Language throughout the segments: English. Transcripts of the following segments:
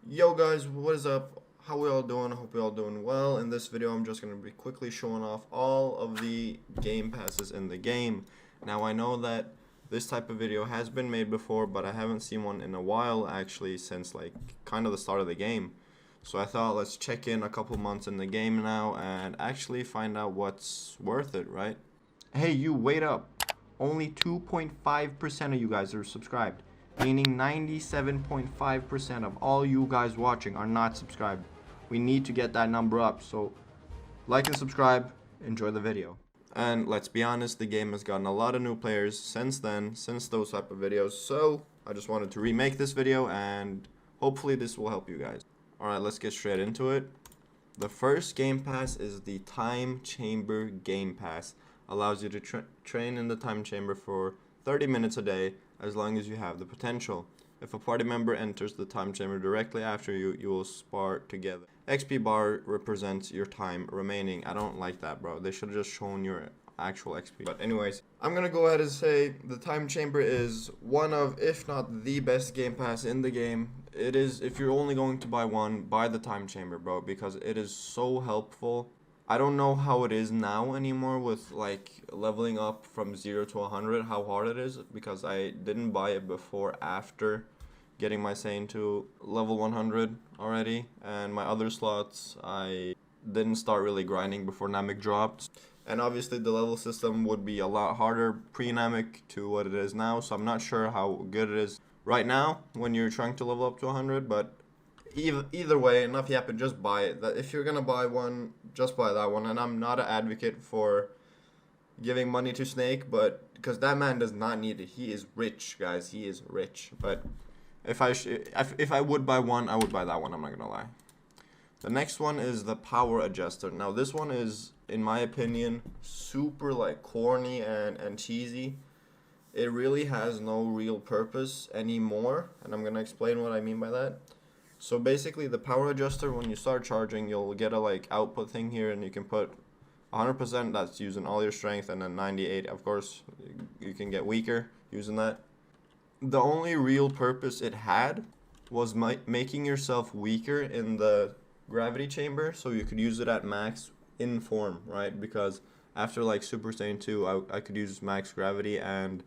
Yo guys, what is up? How we all doing? I hope we all doing well. In this video, I'm just going to be quickly showing off all of the game passes in the game. Now, I know that this type of video has been made before, but I haven't seen one in a while, actually, since like kind of the start of the game. So I thought let's check in a couple months in the game now and actually find out what's worth it, right? Hey, you, wait up. Only 2.5% of you guys are subscribed, meaning 97.5% of all you guys watching are not subscribed. We need to get that number up, so like and subscribe, enjoy the video. And let's be honest, the game has gotten a lot of new players since then, since those type of videos, so I just wanted to remake this video and hopefully this will help you guys. Alright, let's get straight into it. The first game pass is the Time Chamber Game Pass. Allows you to train in the time chamber for 30 minutes a day as long as you have the potential. If a party member enters the time chamber directly after you, you will spar together. XP bar represents your time remaining. I don't like that, bro. They should have just shown your actual XP. But anyways, I'm gonna go ahead and say the time chamber is one of, if not the best game pass in the game. It is, if you're only going to buy one, buy the time chamber, bro, because it is so helpful. I don't know how it is now anymore with like leveling up from 0 to 100, how hard it is, because I didn't buy it before after getting my Zeni to level 100 already, and my other slots I didn't start really grinding before Namek dropped. And obviously the level system would be a lot harder pre-Namek to what it is now, so I'm not sure how good it is right now when you're trying to level up to 100, but either way, enough yapping, just buy it. That if you're gonna buy one, just buy that one. And I'm not an advocate for giving money to Snake, but because that man does not need it. He is rich, guys. He is rich. But if I would buy one, I would buy that one. I'm not gonna lie. The next one is the power adjuster. Now this one is, in my opinion, super like corny and cheesy. It really has no real purpose anymore, and I'm gonna explain what I mean by that. So basically the power adjuster, when you start charging, you'll get a like output thing here, and you can put 100%, that's using all your strength, and then 98, of course, you can get weaker using that. The only real purpose it had was making yourself weaker in the gravity chamber, so you could use it at max in form, right? Because after like Super Saiyan 2, I could use max gravity and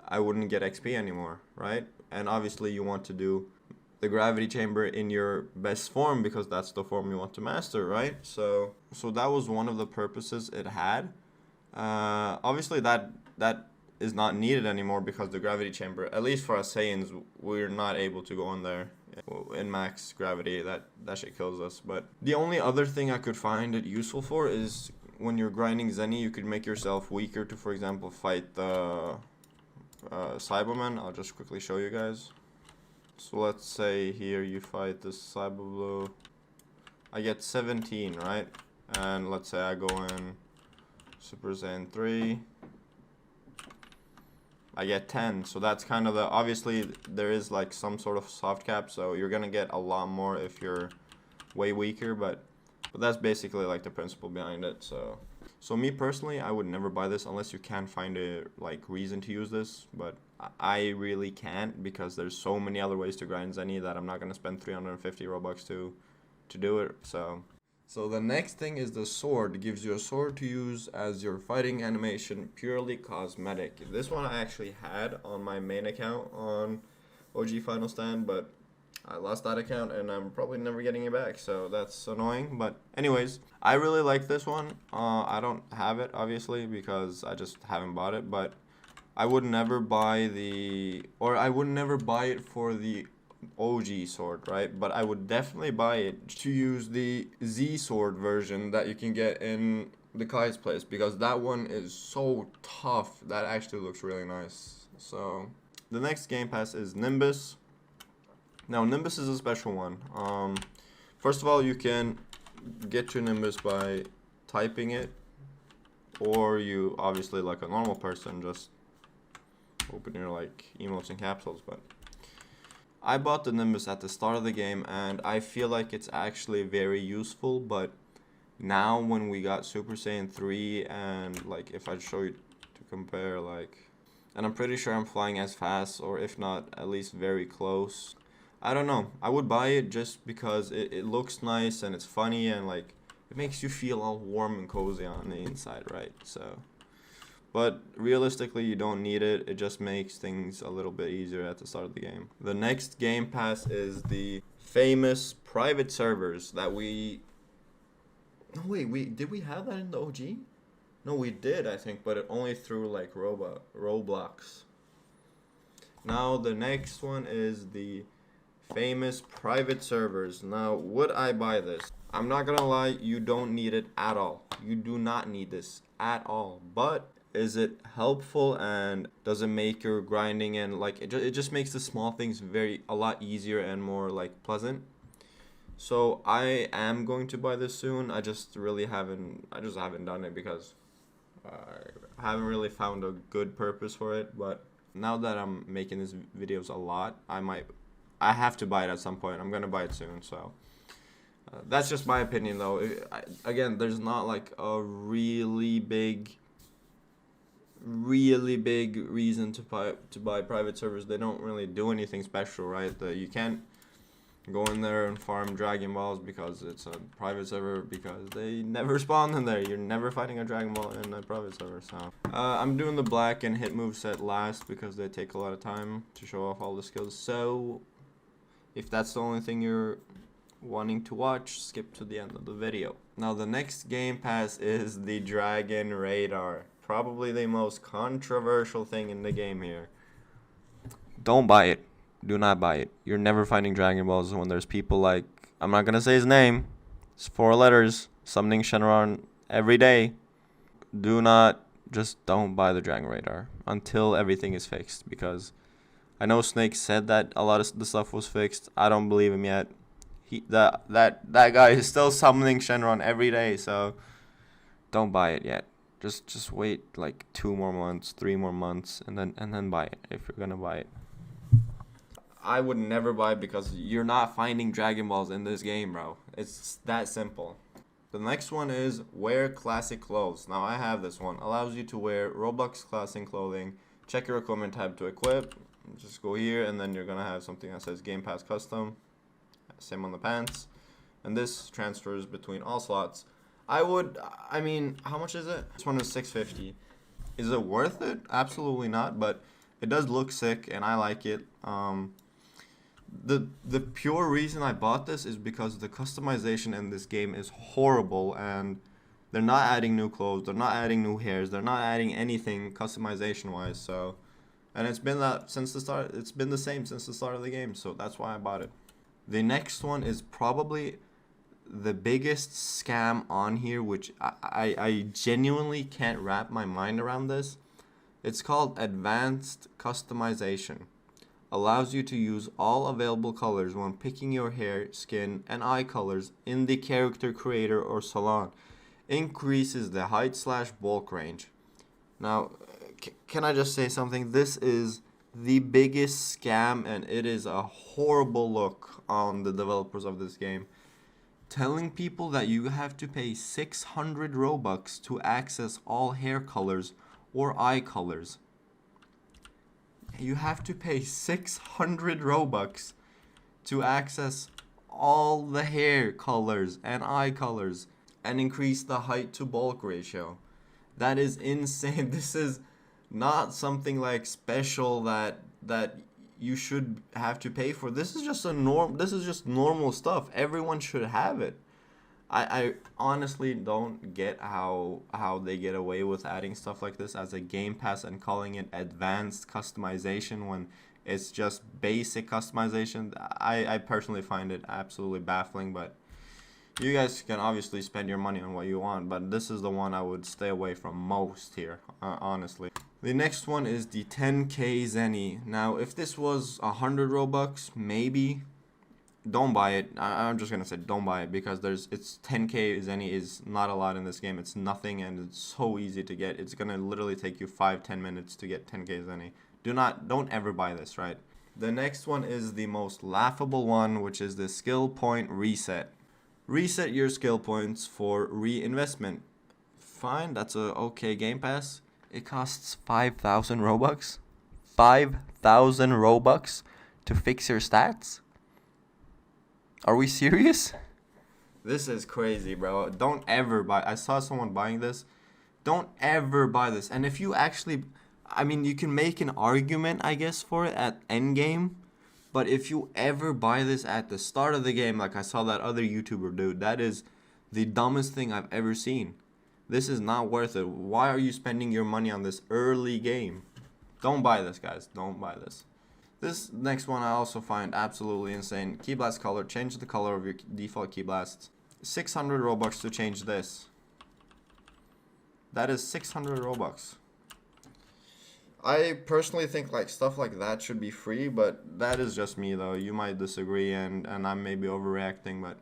I wouldn't get XP anymore, right? And obviously you want to do the gravity chamber in your best form because that's the form you want to master, right? So that was one of the purposes it had. Obviously that is not needed anymore because the gravity chamber, at least for us Saiyans, we're not able to go in there in max gravity. That shit kills us. But the only other thing I could find it useful for is when you're grinding Zeni, you could make yourself weaker to, for example, fight the Cyberman. I'll just quickly show you guys. So let's say here you fight this Cyber Blue. I get 17, right? And let's say I go in Super Saiyan 3. I get 10. So that's kind of the, obviously there is like some sort of soft cap, so you're gonna get a lot more if you're way weaker, but that's basically like the principle behind it. So me personally, I would never buy this unless you can find a like reason to use this, but I really can't because there's so many other ways to grind Zeni that I'm not gonna spend 350 Robux to do it. So the next thing is the sword. It gives you a sword to use as your fighting animation, purely cosmetic. This one I actually had on my main account on OG Final Stand, but I lost that account and I'm probably never getting it back, so that's annoying. But anyways, I really like this one. I don't have it obviously because I just haven't bought it, but I would never buy I would never buy it for the OG sword, right? But I would definitely buy it to use the Z sword version that you can get in the Kai's place, because that one is so tough. That actually looks really nice. So the next game pass is Nimbus. Now Nimbus is a special one. First of all, you can get to Nimbus by typing it, or you obviously, like a normal person, just open your like emotes and capsules. But I bought the Nimbus at the start of the game and I feel like it's actually very useful, but now when we got Super Saiyan 3, and like if I show you to compare, like, and I'm pretty sure I'm flying as fast, or if not at least very close, I don't know. I would buy it just because it looks nice and it's funny and like it makes you feel all warm and cozy on the inside, right? So, but realistically, you don't need it. It just makes things a little bit easier at the start of the game. The next Game Pass is the famous private servers that we. No wait, did we have that in the OG? No, we did, I think, but it only through like Roblox. Now the next one is the famous private servers. Now, would I buy this? I'm not gonna lie, you don't need it at all. You do not need this at all. But is it helpful and does it make your grinding and like it just makes the small things a lot easier and more like pleasant? So I am going to buy this soon. I just haven't done it because I haven't really found a good purpose for it. But now that I'm making these videos a lot, I have to buy it at some point. I'm gonna buy it soon. So that's just my opinion, though. Again, there's not like a really big reason to buy private servers. They don't really do anything special, right? You can't go in there and farm Dragon Balls because it's a private server, because they never spawn in there. You're never fighting a Dragon Ball in a private server. So I'm doing the black and hit moveset last because they take a lot of time to show off all the skills. So if that's the only thing you're wanting to watch, skip to the end of the video. Now the next Game Pass is the Dragon Radar. Probably the most controversial thing in the game here. Don't buy it. Do not buy it. You're never finding Dragon Balls when there's people like, I'm not gonna say his name, it's 4 letters, summoning Shenron every day. Just don't buy the Dragon Radar until everything is fixed, because I know Snake said that a lot of the stuff was fixed. I don't believe him yet. That guy is still summoning Shenron every day, so don't buy it yet. Just wait like 2 more months, 3 more months, and then buy it if you're gonna buy it. I would never buy it because you're not finding Dragon Balls in this game, bro. It's that simple. The next one is wear classic clothes. Now I have this one. Allows you to wear Roblox classic clothing. Check your equipment tab to equip. Just go here and then you're gonna have something that says Game Pass Custom. Same on the pants. And this transfers between all slots. I mean, how much is it? This one is $6.50. Is it worth it? Absolutely not, but it does look sick and I like it. The pure reason I bought this is because the customization in this game is horrible, and they're not adding new clothes, they're not adding new hairs, they're not adding anything customization wise. So, and it's been since the start. It's been the same since the start of the game, so that's why I bought it. The next one is probably the biggest scam on here, which I genuinely can't wrap my mind around this. It's called advanced customization. Allows you to use all available colors when picking your hair, skin, and eye colors in the character creator or salon. Increases the height/bulk range. Now, can I just say something? This is the biggest scam, and it is a horrible look on the developers of this game. Telling people that you have to pay 600 Robux to access all hair colors or eye colors. You have to pay 600 Robux to access all the hair colors and eye colors and increase the height to bulk ratio. That is insane. This is not something like special that you should have to pay for. This is just normal stuff. Everyone should have it. I honestly don't get how they get away with adding stuff like this as a Game Pass and calling it advanced customization when it's just basic customization. I personally find it absolutely baffling, but you guys can obviously spend your money on what you want, but this is the one I would stay away from most here, honestly. The next one is the 10k Zeni. Now, if this was 100 Robux, maybe. Don't buy it. I'm just gonna say don't buy it because it's 10k Zeni is not a lot in this game. It's nothing and it's so easy to get. It's gonna literally take you 5-10 minutes to get 10k Zeni. Don't ever buy this, right? The next one is the most laughable one, which is the skill point reset. Reset your skill points for reinvestment. Fine, that's a okay Game Pass. It costs 5,000 Robux. 5,000 Robux to fix your stats. Are we serious? This is crazy, bro. Don't ever buy. I saw someone buying this. Don't ever buy this. And if you actually, I mean, you can make an argument, I guess, for it at end game. But if you ever buy this at the start of the game, like I saw that other YouTuber do, that is the dumbest thing I've ever seen. This is not worth it. Why are you spending your money on this early game? Don't buy this, guys. Don't buy this. This next one I also find absolutely insane. Key blast color. Change the color of your default key blast. 600 Robux to change this. That is 600 Robux. I personally think like stuff like that should be free, but that is just me though. You might disagree and I'm maybe overreacting, but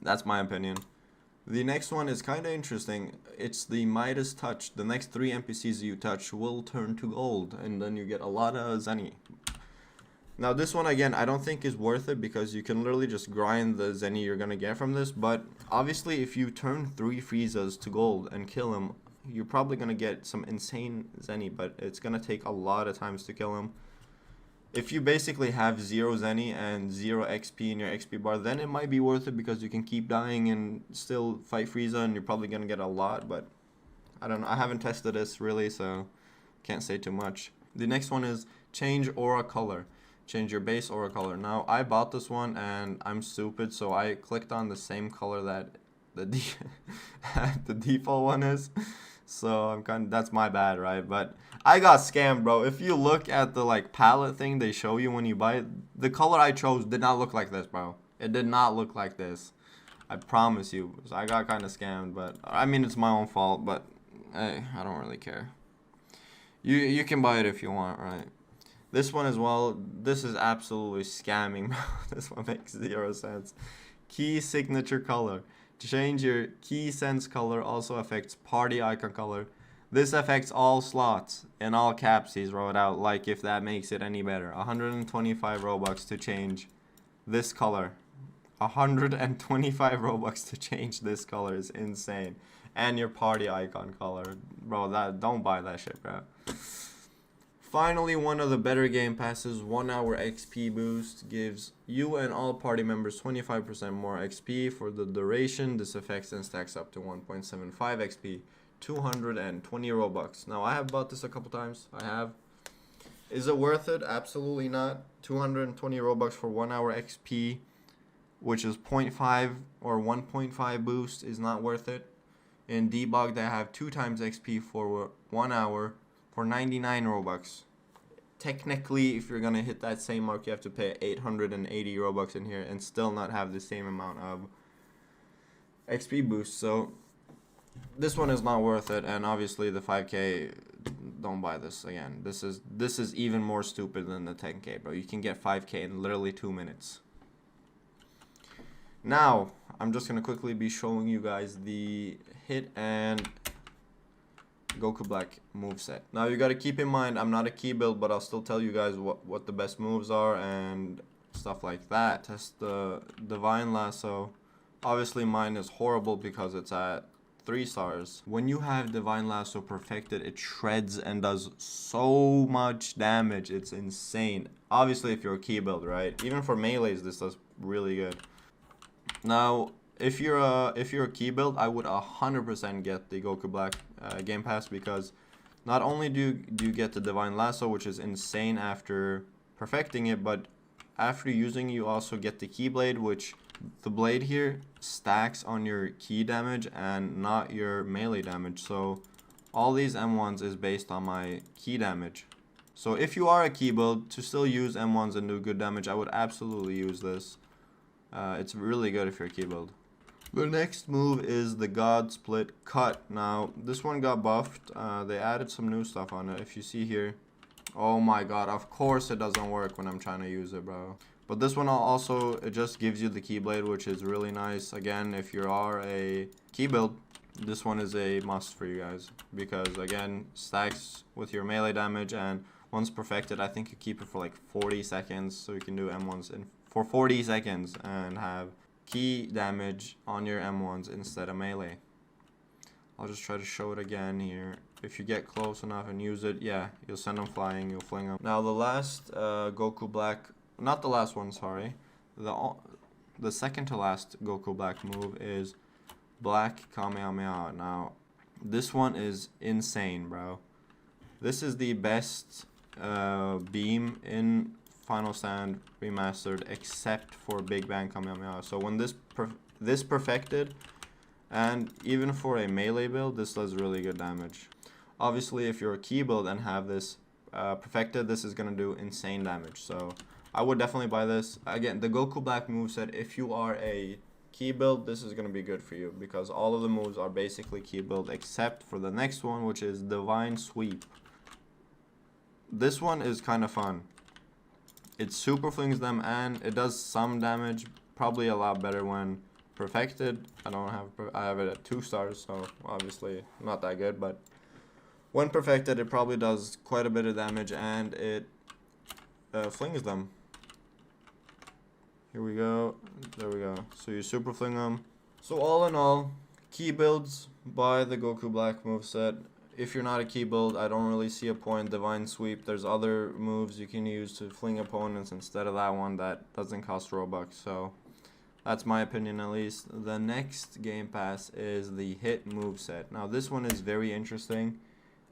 that's my opinion. The next one is kind of interesting. It's the Midas touch. The next 3 NPCs you touch will turn to gold, and then you get a lot of Zeni. Now this one again, I don't think is worth it because you can literally just grind the Zeni you're gonna get from this. But obviously, if you turn 3 Friezas to gold and kill him, you're probably gonna get some insane Zeni. But it's gonna take a lot of times to kill him. If you basically have 0 Zeni and 0 XP in your XP bar, then it might be worth it because you can keep dying and still fight Frieza, and you're probably gonna get a lot. But I don't know. I haven't tested this really, so can't say too much. The next one is change aura color. Change your base aura color. Now I bought this one and I'm stupid, so I clicked on the same color that the the default one is. So that's my bad, right? But I got scammed, bro. If you look at the like palette thing they show you when you buy it, the color I chose did not look like this, bro. It did not look like this. I promise you. So I got kind of scammed, but I mean it's my own fault, but hey, I don't really care. You can buy it if you want, right? This one as well, this is absolutely scamming. This one makes 0 sense. Key signature color. To change your key sense color also affects party icon color. This affects all slots. In all caps he's wrote out, like if that makes it any better. 125 Robux to change this color. 125 Robux to change this color is insane. And your party icon color. Bro, don't buy that shit, bro. Finally, one of the better game passes, 1 hour XP boost, gives you and all party members 25% more XP for the duration. This affects and stacks up to 1.75 XP, 220 Robux. Now, I have bought this a couple times. I have. Is it worth it? Absolutely not. 220 Robux for 1 hour XP, which is 0.5 or 1.5 boost, is not worth it. In debug, they have 2 times XP for 1 hour. For 99 Robux. Technically, if you're gonna hit that same mark, you have to pay 880 Robux in here and still not have the same amount of XP boost. So this one is not worth it, and obviously the 5K, don't buy this again. This is even more stupid than the 10K, bro. You can get 5K in literally 2 minutes. Now, I'm just gonna quickly be showing you guys the hit and Goku Black moveset. Now you gotta keep in mind, I'm not a key build, but I'll still tell you guys what the best moves are and stuff like that. Test the Divine Lasso. Obviously mine is horrible because it's at 3 stars. When you have Divine Lasso perfected, it shreds and does so much damage. It's insane. Obviously if you're a key build, right? Even for melees, this does really good. Now, if you're a key build, I would 100% get the Goku Black Game Pass, because not only do you get the Divine Lasso, which is insane after perfecting it, but after using you also get the Keyblade, which the blade here stacks on your key damage and not your melee damage. So all these M1s is based on my key damage. So if you are a key build, to still use M1s and do good damage, I would absolutely use this. It's really good if you're a key build. The next move is the God Split Cut. Now, this one got buffed. They added some new stuff on it. If you see here, oh my god, of course it doesn't work when I'm trying to use it, bro. But this one also, it just gives you the Keyblade, which is really nice. Again, if you are a key build, this one is a must for you guys. Because, again, stacks with your melee damage, and once perfected, I think you keep it for like 40 seconds. So you can do M1s for 40 seconds and have key damage on your M1s instead of melee. I'll just try to show it again here. If you get close enough and use it, yeah, you'll send them flying, you'll fling them. Now the last Goku Black, not the last one, sorry. the second to last Goku Black move is Black Kamehameha. Now, this one is insane, bro. This is the best beam in Final Stand Remastered, except for Big Bang Kamehameha. So when this perfected, and even for a melee build, this does really good damage. Obviously, if you're a key build and have this perfected, this is gonna do insane damage. So I would definitely buy this. Again, the Goku Black moveset, if you are a key build, this is gonna be good for you, because all of the moves are basically key build except for the next one, which is Divine Sweep. This one is kind of fun. It super flings them and it does some damage, probably a lot better when perfected. I have it at 2 stars, so obviously not that good, but when perfected it probably does quite a bit of damage, and it flings them. Here we go. There we go. So you super fling them. So all in all, key builds by the Goku Black moveset. If you're not a key build, I don't really see a point. Divine Sweep, there's other moves you can use to fling opponents instead of that one that doesn't cost Robux. So that's my opinion, at least. The next Game Pass is the Hit moveset. Now this one is very interesting.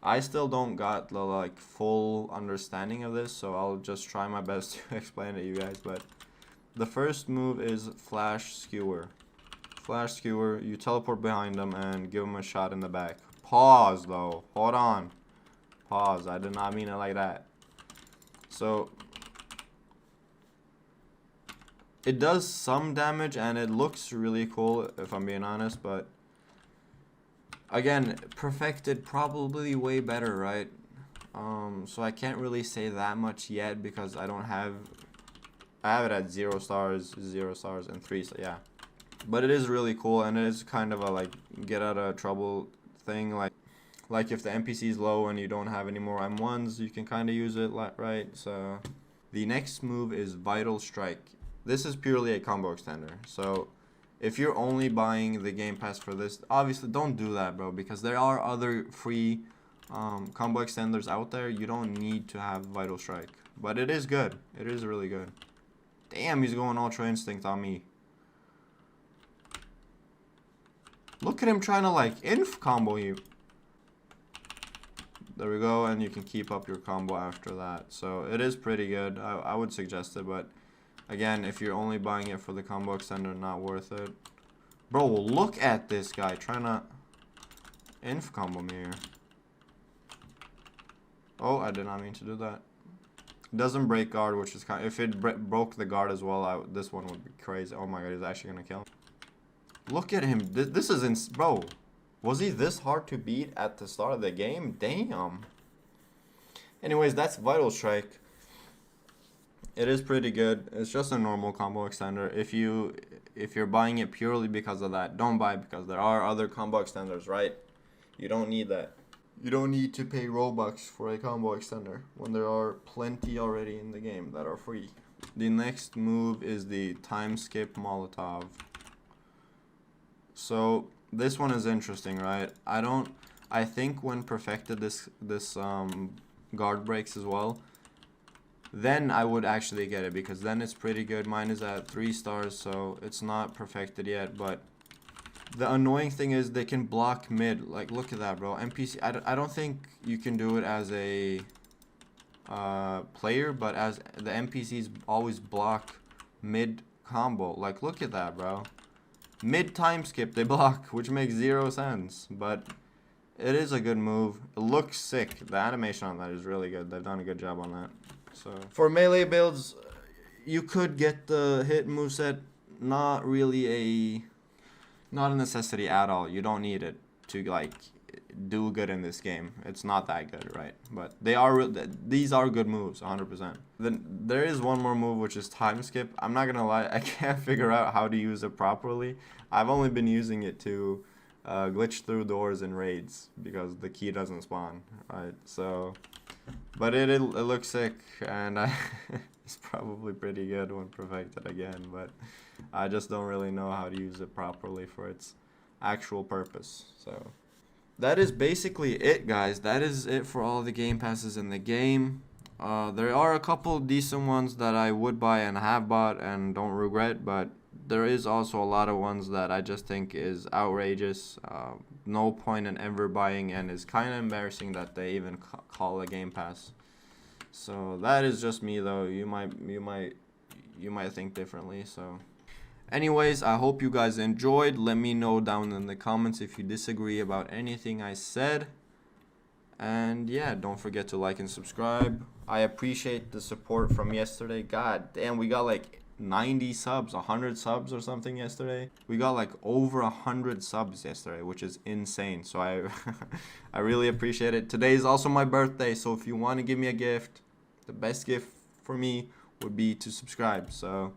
I still don't got the like full understanding of this, so I'll just try my best to explain it to you guys. But the first move is Flash Skewer. Flash Skewer, you teleport behind them and give them a shot in the back. Pause though, hold on. Pause, I did not mean it like that. So it does some damage and it looks really cool, if I'm being honest, but again, perfected probably way better, right? So I can't really say that much yet because I have it at 0 stars, 0 stars, and 3 stars, yeah. But it is really cool, and it is kind of a like get out of trouble thing. Like if the NPC is low and you don't have any more M1s, you can kind of use it, right? So the next move is Vital Strike. This is purely a combo extender. So if you're only buying the Game Pass for this, obviously don't do that, bro, because there are other free combo extenders out there. You don't need to have Vital Strike, but it is good. It is really good. Damn, he's going Ultra Instinct on me. Look at him trying to like inf combo you. There we go, and you can keep up your combo after that. So it is pretty good. I would suggest it, but again, if you're only buying it for the combo extender, not worth it. Bro, look at this guy trying to inf combo me here. Oh, I did not mean to do that. It doesn't break guard, which is kind of, if it broke the guard as well, this one would be crazy. Oh my god, he's actually gonna kill him. Look at him. This is bro. Was he this hard to beat at the start of the game? Damn. Anyways, that's Vital Strike. It is pretty good. It's just a normal combo extender. If you're buying it purely because of that, don't buy it, because there are other combo extenders, right? You don't need that. You don't need to pay Robux for a combo extender when there are plenty already in the game that are free. The next move is the Time Skip Molotov. So this one is interesting, right? I think when perfected this guard breaks as well, then I would actually get it, because then it's pretty good. Mine is at 3 stars, so it's not perfected yet, but the annoying thing is they can block mid. Like, look at that, bro. NPC, I don't think you can do it as a player, but as the NPCs always block mid combo. Like, look at that, bro. Mid time skip they block, which makes 0 sense, but it is a good move. It looks sick. The animation on that is really good. They've done a good job on that. So for melee builds, you could get the hit moveset. Not a necessity at all. You don't need it to like do good in this game. It's not that good, right? But these are good moves, 100%. Then there is one more move, which is time skip. I'm not gonna lie, I can't figure out how to use it properly. I've only been using it to glitch through doors in raids because the key doesn't spawn, right? So, but it looks sick, and it's probably pretty good when perfected again, but I just don't really know how to use it properly for its actual purpose. So that is basically it, guys. That is it for all the game passes in the game. There are a couple decent ones that I would buy and have bought and don't regret, but there is also a lot of ones that I just think is outrageous. No point in ever buying, and it's kind of embarrassing that they even call a Game Pass. So that is just me, though. You might think differently. So anyways, I hope you guys enjoyed. Let me know down in the comments if you disagree about anything I said. And yeah, don't forget to like and subscribe. I appreciate the support from yesterday. God damn, we got like 90 subs, 100 subs or something yesterday. We got like over 100 subs yesterday, which is insane. So I really appreciate it. Today is also my birthday, so if you want to give me a gift, the best gift for me would be to subscribe. So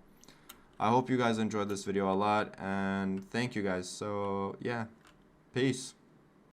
I hope you guys enjoyed this video a lot, and thank you guys. So yeah, peace.